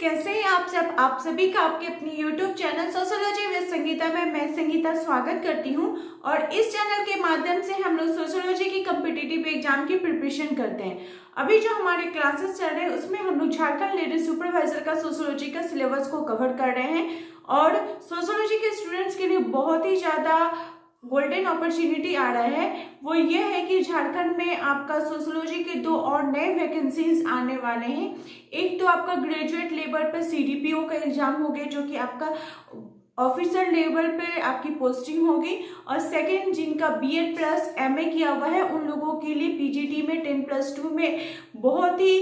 कैसे हैं आप सब। आप सभी का आपके अपनी YouTube channel sociology with Sangeeta में मैं संगीता स्वागत करती हूं। और इस चैनल के माध्यम से हम लोग सोशियोलॉजी की कॉम्पिटिटिव एग्जाम की प्रिपरेशन करते हैं। अभी जो हमारे क्लासेस चल रहे हैं उसमें हम लोग झारखंड लेडीज सुपरवाइजर का सोशियोलॉजी का सिलेबस को कवर कर रहे हैं। और सोशियोलॉजी के स्टूडेंट्स के लिए बहुत ही ज्यादा गोल्डन अपॉर्चुनिटी आ रहा है, वो ये है कि झारखंड में आपका सोशियोलॉजी के 2 और नए वैकेंसीज आने वाले हैं। एक तो आपका ग्रेजुएट लेवल पे CDPO का एग्जाम हो गया, जो कि आपका ऑफिसर लेवल पे आपकी पोस्टिंग होगी। और सेकेंड, जिनका BEd प्लस MA किया हुआ है उन लोगों के लिए PGT में 10+2 में बहुत ही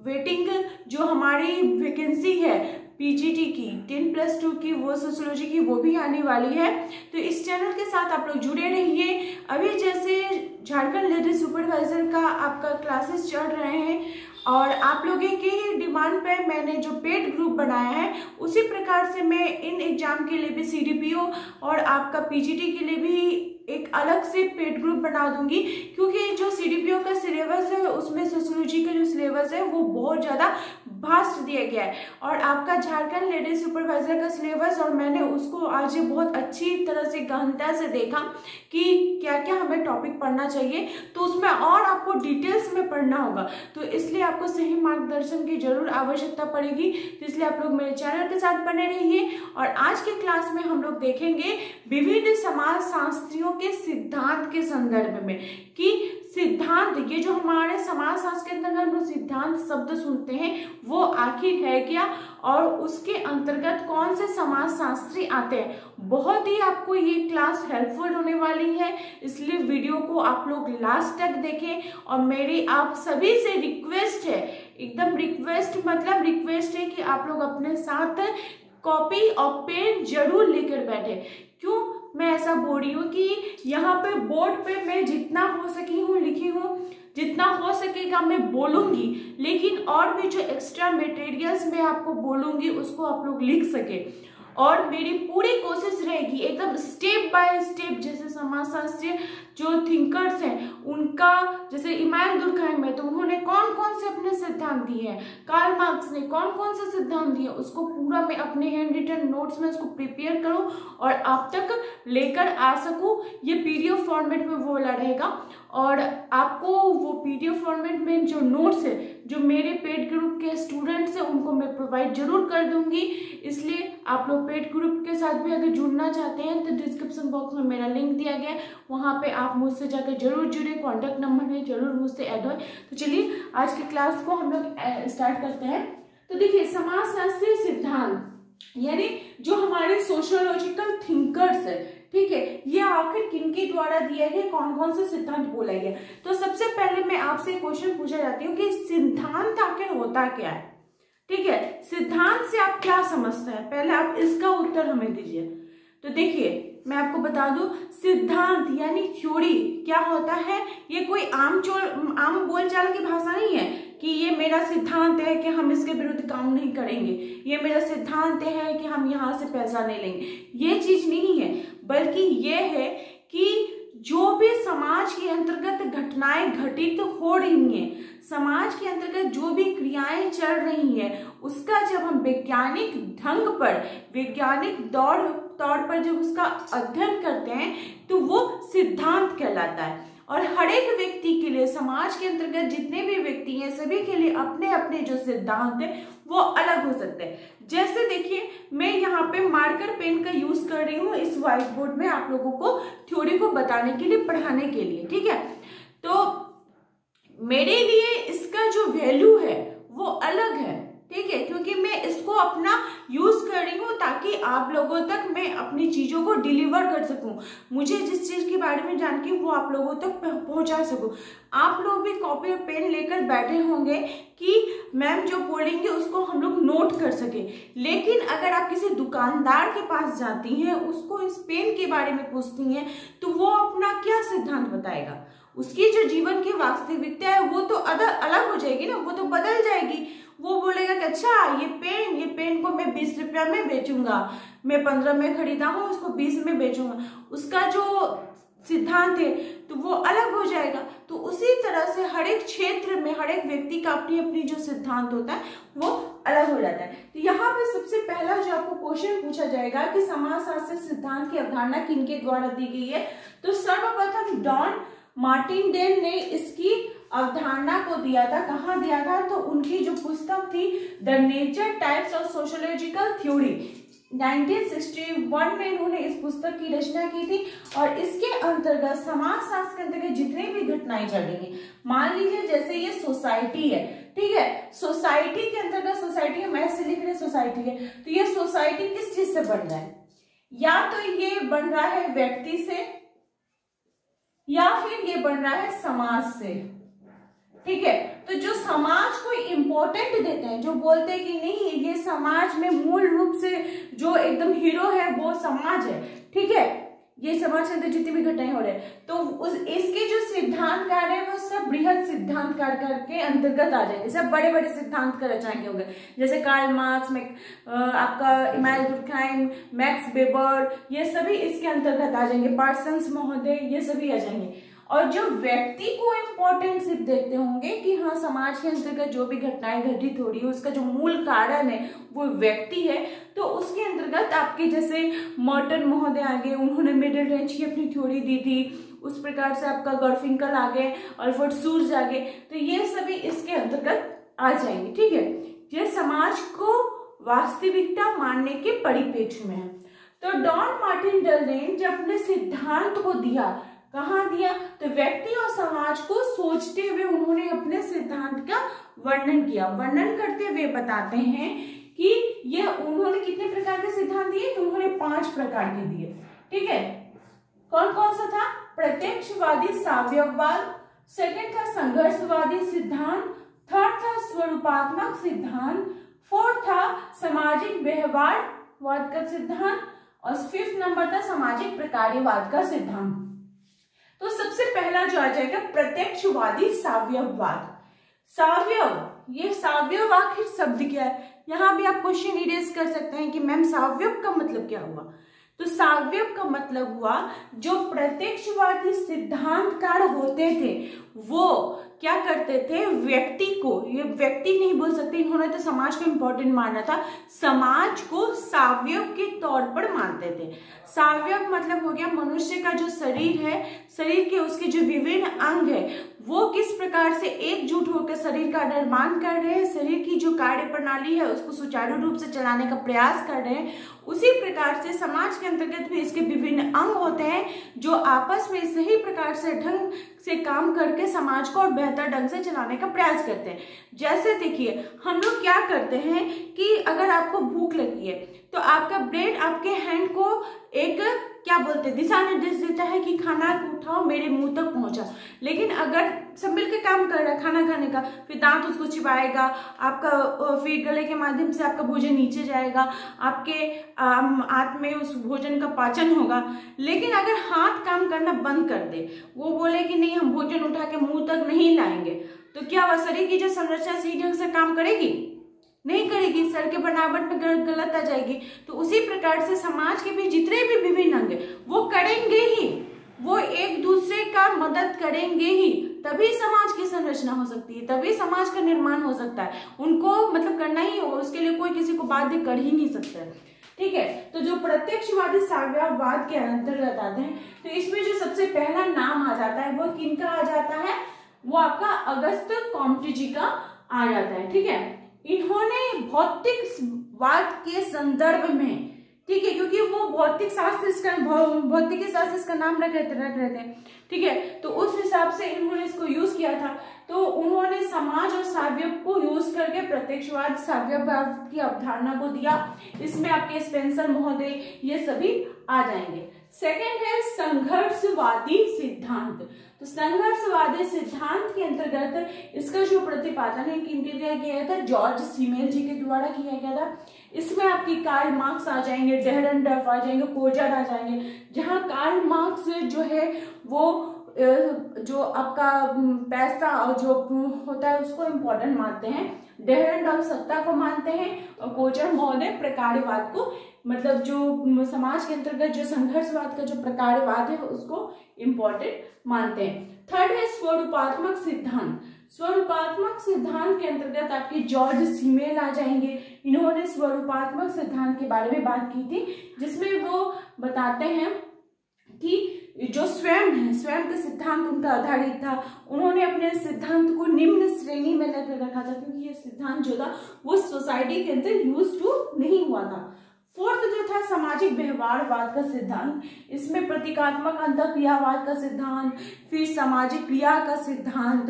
वेटिंग जो हमारी वैकेंसी है PGT की 10+2 की, वो सोशियोलॉजी की, वो भी आने वाली है। तो इस चैनल के साथ आप लोग जुड़े रहिए। अभी जैसे झारखंड लेडीज सुपरवाइजर का आपका क्लासेस चल रहे हैं और आप लोगों की ही डिमांड पे मैंने जो पेड ग्रुप बनाया है उसी प्रकार से मैं इन एग्जाम के लिए भी CDPO और आपका PGT के लिए भी एक अलग से पेड ग्रुप बना दूंगी। क्योंकि जो CDPO का सिलेबस है उसमें सोशियोलॉजी का जो सिलेबस है वो बहुत ज़्यादा भास्ट दिया गया है। और आपका झारखंड लेडीज सुपरवाइजर का सिलेबस, और मैंने उसको आज बहुत अच्छी तरह से गहनता से देखा कि क्या क्या हमें टॉपिक पढ़ना चाहिए, तो उसमें और आपको डिटेल्स में पढ़ना होगा। तो इसलिए आपको सही मार्गदर्शन की जरूर आवश्यकता पड़ेगी। तो इसलिए आप लोग मेरे चैनल के साथ बने रहिए। और आज के क्लास में हम लोग देखेंगे विभिन्न समाज शास्त्रियों के सिद्धांत के संदर्भ में कि सिद्धांत, ये जो हमारे समाज शास्त्र के अंदर हम लोग सिद्धांत शब्द सुनते हैं वो आखिर है क्या, और उसके अंतर्गत कौन से समाज शास्त्री आते हैं। बहुत ही आपको ये क्लास हेल्पफुल होने वाली है, इसलिए वीडियो को आप लोग लास्ट तक देखें। और मेरी आप सभी से रिक्वेस्ट है, एकदम रिक्वेस्ट मतलब रिक्वेस्ट है कि आप लोग अपने साथ कॉपी और पेन जरूर लेकर बैठे। क्यों मैं ऐसा बोल रही हूँ कि यहाँ पे बोर्ड पे मैं जितना हो सकी हूँ लिखी हूँ, जितना हो सकेगा मैं बोलूंगी, लेकिन और भी जो एक्स्ट्रा मटेरियल्स मैं आपको बोलूंगी उसको आप लोग लिख सके। और मेरी पूरी कोशिश रहेगी एकदम स्टेप बाय स्टेप, जैसे समाजशास्त्रीय जो थिंकर्स हैं उनका, जैसे इमानुएल दुर्कheim है तो उन्होंने कौन कौन से अपने सिद्धांत दिए हैं, कार्ल मार्क्स ने कौन कौन से सिद्धांत दिए, उसको पूरा मैं अपने हैंड रिटन नोट्स में उसको प्रिपेयर करूं और आप तक लेकर आ सकूं। ये PDF फॉर्मेट में वो वाला रहेगा। और आपको वो PDF फॉर्मेट में जो नोट्स है जो मेरे पेड ग्रुप के स्टूडेंट्स हैं उनको मैं प्रोवाइड जरूर कर दूंगी। इसलिए आप लोग पेड ग्रुप के साथ भी अगर जुड़ना चाहते हैं तो डिस्क्रिप्शन बॉक्स में मेरा लिंक दिया गया है, वहाँ पे आप मुझसे जाकर जरूर जुड़े, कॉन्टैक्ट नंबर है, जरूर मुझसे ऐड हो। तो चलिए आज की क्लास को हम लोग स्टार्ट करते हैं। तो देखिए, समाजशास्त्रीय सिद्धांत यानी जो हमारे सोशियोलॉजिकल थिंकर्स है, ठीक है, ये आखिर किनके द्वारा दिया गया, कौन कौन से सिद्धांत बोला गया। तो सबसे पहले मैं आपसे क्वेश्चन पूछा जाती हूँ कि सिद्धांत आखिर होता क्या है। ठीक है, सिद्धांत से आप क्या समझते हैं, पहले आप इसका उत्तर हमें दीजिए। तो देखिए मैं आपको बता दूं, सिद्धांत यानी थ्योरी क्या होता है, ये कोई आम बोलचाल की भाषा नहीं है कि ये मेरा सिद्धांत है कि हम इसके विरुद्ध काम नहीं करेंगे, ये मेरा सिद्धांत है कि हम यहाँ से पैसा नहीं लेंगे, ये चीज नहीं है। बल्कि ये है कि जो भी समाज के अंतर्गत घटनाएं घटित हो रही हैं, समाज के अंतर्गत जो भी क्रियाएं चल रही हैं, उसका जब हम वैज्ञानिक ढंग पर, वैज्ञानिक तौर पर जब उसका अध्ययन करते हैं तो वो सिद्धांत कहलाता है। और हर एक व्यक्ति के लिए, समाज के अंतर्गत जितने भी व्यक्ति हैं सभी के लिए अपने अपने जो सिद्धांत है वो अलग हो सकते हैं। जैसे देखिए मैं यहाँ पे मार्कर पेन का यूज कर रही हूँ इस व्हाइट बोर्ड में आप लोगों को थ्योरी को बताने के लिए, पढ़ाने के लिए, ठीक है। तो मेरे लिए इसका जो वैल्यू है वो अलग है, ठीक है, क्योंकि मैं इसको अपना यूज कर रही हूँ ताकि आप लोगों तक मैं अपनी चीजों को डिलीवर कर सकूं, मुझे जिस चीज के बारे में जानकी वो आप लोगों तक पहुंचा सकूं। आप लोग भी कॉपी और पेन लेकर बैठे होंगे कि मैम जो बोलेंगे उसको हम लोग नोट कर सके। लेकिन अगर आप किसी दुकानदार के पास जाती हैं, उसको इस पेन के बारे में पूछती हैं, तो वो अपना क्या सिद्धांत बताएगा, उसकी जो जीवन की वास्तविकता है वो तो अलग हो जाएगी ना, वो तो बदल जाएगी। वो बोलेगा कि अच्छा ये पेन को मैं 20 रुपया में बेचूंगा, मैं 15 में खरीदा हूँ उसको 20 में बेचूंगा, उसका जो सिद्धांत है तो वो अलग हो जाएगा। तो उसी तरह से हर एक क्षेत्र में हर एक व्यक्ति का अपनी अपनी जो सिद्धांत होता है वो अलग हो जाता है। तो यहाँ पे सबसे पहला जो आपको क्वेश्चन पूछा जाएगा कि समाजशास्त्र सिद्धांत की अवधारणा किनके द्वारा दी गई है, तो सर्वप्रथम डॉन मार्टिनडेल ने इसकी अवधारणा को दिया था। कहाँ दिया था, तो उनकी जो पुस्तक थी the nature types of sociological theory, 1961 में इन्होंने इस पुस्तक की रचना की थी। और इसके अंतर्गत समाजशास्त्र के अंतर्गत जितने भी घटनाएं चलेंगी, मान लीजिए जैसे ये सोसाइटी है, ठीक है, सोसाइटी के अंतर्गत, सोसाइटी है, मैथ से लिख रहे सोसाइटी है, तो ये सोसाइटी किस चीज से बन रहा है, या तो ये बन रहा है व्यक्ति से या फिर ये बन रहा है समाज से, ठीक है। तो जो समाज को इम्पोर्टेंट देते हैं, जो बोलते हैं कि नहीं ये समाज में मूल रूप से जो एकदम हीरो है वो समाज है, ठीक है, ये समाज के अंदर जितनी भी घटनाएं हो रहे हैं, तो इसके जो सिद्धांतकार है वो सब बृहद सिद्धांतकार के अंतर्गत आ जाएंगे, सब बड़े बड़े सिद्धांत का रचना के होंगे, जैसे कार्ल मार्क्स में आपका इमानुएल दुर्कहाइम, मैक्स वेबर, ये सभी इसके अंतर्गत आ जाएंगे, पार्सन्स महोदय, ये सभी आ जाएंगे। और जो व्यक्ति को इम्पोर्टेंस देते होंगे कि हाँ समाज के अंतर्गत जो भी घटनाएं घटित हो रही है उसका जो मूल कारण है वो व्यक्ति है, तो उसके अंतर्गत आपके जैसे मर्टन महोदय आगे, उन्होंने मिडिल रेंज की अपनी थ्योरी दी थी, उस प्रकार से आपका गर्फिंकल आ गए, अल्फ्रेड सूर्ज आ गए, तो ये सभी इसके अंतर्गत आ जाएंगे, ठीक है। ये समाज को वास्तविकता मानने के परिप्रेक्ष्य में है। तो डॉन मार्टिनडेल ने जब अपने सिद्धांत को दिया, कहाँ दिया, तो व्यक्ति और समाज को सोचते हुए उन्होंने अपने सिद्धांत का वर्णन किया। वर्णन करते हुए बताते हैं कि यह उन्होंने कितने प्रकार के सिद्धांत दिए, तो उन्होंने 5 प्रकार के दिए, ठीक है। कौन कौन सा था, प्रत्यक्षवादी साम्यवाद, सेकंड था संघर्षवादी सिद्धांत, थर्ड था स्वरूपात्मक सिद्धांत, फोर्थ था सामाजिक व्यवहारवाद का सिद्धांत, और 5th नंबर था सामाजिक प्रकार्यवाद का सिद्धांत। तो सबसे पहला जो आ जाएगा प्रत्यक्षवादी साम्यवाद। साम्यव, ये साम्यव आखिर शब्द क्या है, यहां भी आप क्वेश्चन इरेज कर सकते हैं कि मैम साम्यव का मतलब क्या हुआ। तो साम्यव का मतलब हुआ जो प्रत्यक्षवादी सिद्धांतकार होते थे वो क्या करते थे, व्यक्ति को, ये व्यक्ति नहीं बोल सकते, इन्होंने तो समाज को इंपॉर्टेंट माना था, समाज को सावयव के तौर पर मानते थे। सावयव मतलब हो गया मनुष्य का जो शरीर है, शरीर के उसके जो विभिन्न अंग है वो किस प्रकार से एकजुट होकर शरीर का निर्माण कर रहे हैं, शरीर की जो कार्य प्रणाली है उसको सुचारू रूप से चलाने का प्रयास कर रहे हैं। उसी प्रकार से समाज के अंतर्गत भी इसके विभिन्न अंग होते हैं जो आपस में सही प्रकार से ढंग से काम करके समाज को और बेहतर ढंग से चलाने का प्रयास करते हैं। जैसे देखिए हम लोग क्या करते हैं कि अगर आपको भूख लगी है तो आपका ब्रेन आपके हैंड को एक क्या बोलते हैं दिशा निर्देश देता है कि खाना उठाओ मेरे मुंह तक पहुंचा। लेकिन अगर सब मिलकर काम कर रहा है खाना खाने का, फिर दांत उसको चिबाएगा, आपका फिर गले के माध्यम से आपका भोजन नीचे जाएगा, आपके आंत में उस भोजन का पाचन होगा। लेकिन अगर हाथ काम करना बंद कर दे, वो बोले कि नहीं हम भोजन उठा के मुंह तक नहीं लाएंगे, तो क्या वह शरीर की जो संरचना सही ढंग से काम करेगी? नहीं करेगी, सर के बनावट में गलत आ जाएगी। तो उसी प्रकार से समाज के भी जितने भी विभिन्न अंग वो करेंगे ही, वो एक दूसरे का मदद करेंगे ही, तभी समाज की संरचना हो सकती है, तभी समाज का निर्माण हो सकता है। उनको मतलब करना ही होगा, उसके लिए कोई किसी को बाध्य कर ही नहीं सकता है। ठीक है, तो जो प्रत्यक्षवादी साम्यवाद के अंतर्गत आते हैं, तो इसमें जो सबसे पहला नाम आ जाता है वो किनका आ जाता है? वो आपका अगस्त कॉम्टे जी का आ जाता है। ठीक है, इन्होंने भौतिकवाद के संदर्भ में, ठीक है, क्योंकि वो भौतिकी शास्त्र इसका नाम रख रहे थे, ठीक है, तो उस हिसाब से इन्होंने इसको यूज किया था। तो उन्होंने समाज और साम्यव को यूज करके प्रत्यक्षवाद साम्यवाद की अवधारणा को दिया। इसमें आपके स्पेंसर महोदय ये सभी आ जाएंगे। सेकंड है संघर्षवादी सिद्धांत। तो संघर्षवादी सिद्धांत के अंतर्गत इसका जो प्रतिपादन है किनके द्वारा किया गया था? जॉर्ज सीमेल जी के द्वारा किया गया था। इसमें आपकी कार्ल मार्क्स आ जाएंगे, डेहरनडर्फ आ जाएंगे, कोजर आ जाएंगे। जहां कार्ल मार्क्स जो है वो जो आपका पैसा और जो होता है उसको इम्पोर्टेंट मानते हैं, डेहरनडर्फ सत्ता को मानते हैं, और कोजर महोदय प्रकार्यवाद को, मतलब जो समाज के अंतर्गत जो संघर्षवाद का जो प्रकार्यवाद है उसको इम्पोर्टेंट मानते हैं। थर्ड है स्वरूपात्मक सिद्धांत। स्वरूपात्मक सिद्धांत के अंतर्गत आपके जॉर्ज सीमेल आ जाएंगे। इन्होंने स्वरूपात्मक सिद्धांत के बारे में बात की थी, जिसमें वो बताते हैं कि जो स्वयं है, स्वयं का सिद्धांत उनका आधारित था। उन्होंने अपने सिद्धांत को निम्न श्रेणी में रखा था, क्योंकि ये सिद्धांत जो था वो सोसाइटी के अंदर यूज टू नहीं हुआ था। फोर्थ जो था सामाजिक व्यवहारवाद का सिद्धांत, इसमें प्रतीकात्मक अंतःक्रियावाद का सिद्धांत, फिर सामाजिक क्रिया का सिद्धांत,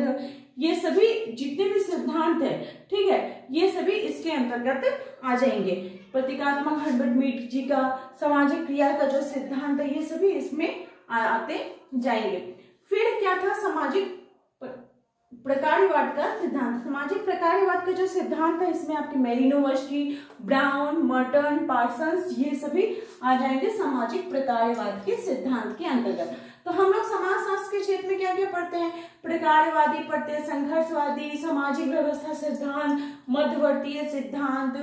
ये सभी जितने भी सिद्धांत है, ठीक है, ये सभी इसके अंतर्गत आ जाएंगे। प्रतीकात्मक हर्बर्ट मीड जी का, सामाजिक क्रिया का जो सिद्धांत है, ये सभी इसमें आते जाएंगे। फिर क्या था सामाजिक प्रकारवाद का सिद्धांत। सामाजिक प्रकारवाद का जो सिद्धांत है, इसमें आपके मेलिनोवस्की, ब्राउन, मर्टन, पार्सन्स, ये सभी आ जाएंगे सामाजिक प्रकारवाद के सिद्धांत के अंतर्गत। तो हम लोग समाजशास्त्र के क्षेत्र में क्या क्या पढ़ते हैं? प्रकारवादी पढ़ते हैं, संघर्षवादी, सामाजिक व्यवस्था सिद्धांत, मध्यवर्तीय सिद्धांत,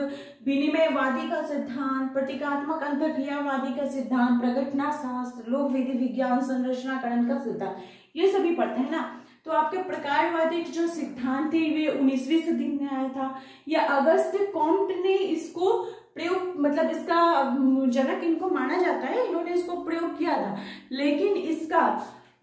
विनिमयवादी का सिद्धांत, प्रतीकात्मक अंतःक्रियावादी का सिद्धांत, प्रघटना शास्त्र, लोक विधि विज्ञान, संरचनाकरण का सिद्धांत, ये सभी पढ़ते हैं ना। तो आपके प्रकारवादी जो सिद्धांत थे वे 19वीं सदी में आया था। या अगस्त कॉम्ट ने इसको प्रयोग, मतलब इसका जनक इनको माना जाता है, इन्होंने इसको प्रयोग किया था। लेकिन इसका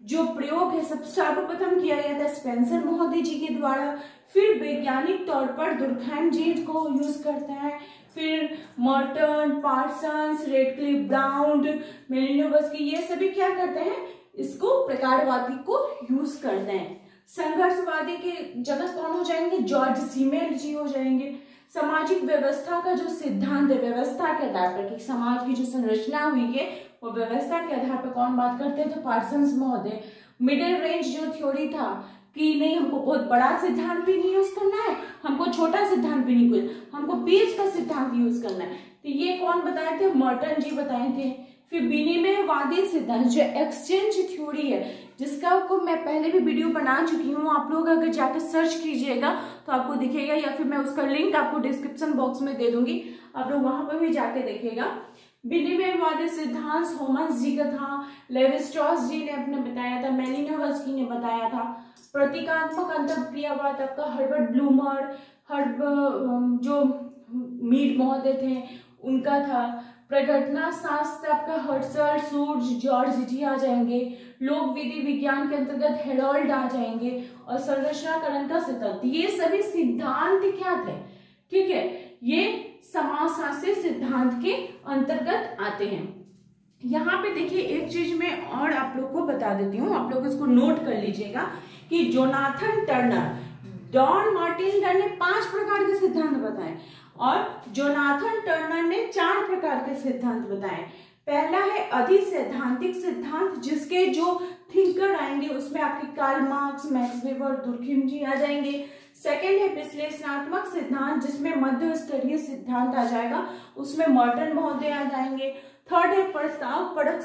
जो प्रयोग है सर्वप्रथम किया गया था स्पेंसर महोदय जी के द्वारा। फिर वैज्ञानिक तौर पर दुर्खैम जी को यूज करते हैं, फिर मर्टन, पार्सन्स, रेडक्लिफ, ब्राउन, मेलिनोवस्की, ये सभी क्या करते हैं? इसको प्रकारवादी को यूज करते हैं। संघर्षवादी के जनक कौन हो जाएंगे? जॉर्ज सीमेल जी हो जाएंगे। सामाजिक व्यवस्था का जो सिद्धांत है, व्यवस्था के आधार पर कि समाज की जो संरचना हुई है वो व्यवस्था के आधार पर कौन बात करते हैं? तो पार्सन्स महोदय। मिडिल रेंज जो थ्योरी था कि नहीं, हमको बहुत बड़ा सिद्धांत भी नहीं यूज करना है, हमको छोटा सिद्धांत भी नहीं, हमको बीच का सिद्धांत यूज करना है, तो ये कौन बताए थे? मर्टन जी बताए थे। फिर विनिमयवादी सिद्धांत जो एक्सचेंज थ्योरी है, जिसका को मैं पहले भी वीडियो बना चुकी हूँ, आप लोग अगर जाकर सर्च कीजिएगा तो आपको दिखेगा, या फिर मैं उसका लिंक आपको डिस्क्रिप्शन बॉक्स में दे दूंगी, आप लोग वहां पर भी जाके देखिएगा। विनिमयवादी सिद्धांत होमस जी का था, लेवी-स्ट्रॉस जी ने अपने बताया था, मेलिनोवस्की ने बताया था। प्रतीकात्मक अंतःक्रियावाद आपका हर्बर्ट ब्लूमर, जो मीड महोदय थे उनका था। प्रघटना शास्त्र आपका हर्सल, सूर्ज, जॉर्ज जी आ जाएंगे। लोक विधि विज्ञान के अंतर्गत हेरोल्ड आ जाएंगे। और संरचनाकरण का सिद्धांत, ये सभी सिद्धांत क्या थे? ठीक है, ये समाजशास्त्रीय सिद्धांत के अंतर्गत आते हैं। यहाँ पे देखिए एक चीज मैं और आप लोग को बता देती हूँ, आप लोग इसको नोट कर लीजिएगा कि जोनाथन टर्नर, डॉन मार्टिन ने 5 प्रकार के सिद्धांत बताए और जोनाथन टर्नर ने 4 प्रकार के सिद्धांत बताए। पहला है अधिसैद्धांतिक सिद्धांत, जिसके जो थिंकर आएंगे उसमें आपके Karl Marx, Max Weber, Durkheim ji आ जाएंगे। सेकंड है विश्लेषणात्मक सिद्धांत, जिसमें मध्य स्तरीय सिद्धांत आ जाएगा, उसमें मर्टन महोदय आ जाएंगे। थर्ड है प्रस्ताव परक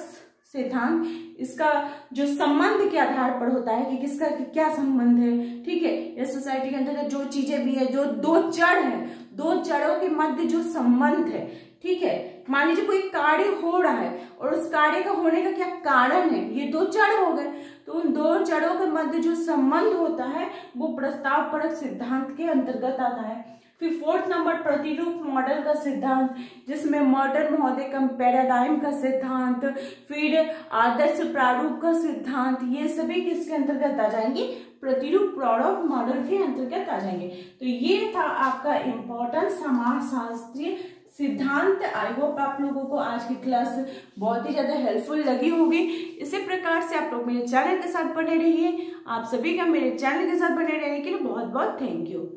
सिद्धांत, इसका जो संबंध के आधार पर होता है कि किसका क्या संबंध है, ठीक है, इस सोसाइटी के अंदर जो चीजें भी है, जो 2 जड़ है, 2 जड़ों के मध्य जो संबंध है, ठीक है, मान लीजिए कोई कार्य हो रहा है और उस कार्य का होने का क्या कारण है, ये 2 जड़ हो गए, तो उन 2 जड़ों के मध्य जो संबंध होता है वो प्रस्ताव परक सिद्धांत के अंतर्गत आता है। फिर 4th नंबर प्रतिरूप मॉडल का सिद्धांत, जिसमें मर्टन महोदय का पैराडाइम का सिद्धांत, फिर आदर्श प्रारूप का सिद्धांत, ये सभी किसके अंतर्गत आ जाएंगे? प्रतिरूप प्रारूप मॉडल के अंतर्गत आ जाएंगे। तो ये था आपका इम्पोर्टेंट समाजशास्त्रीय सिद्धांत। आई होप आप लोगों को आज की क्लास बहुत ही ज्यादा हेल्पफुल लगी होगी। इसी प्रकार से आप लोग मेरे चैनल के साथ बने रहिए। आप सभी का मेरे चैनल के साथ बने रहने के लिए बहुत बहुत थैंक यू।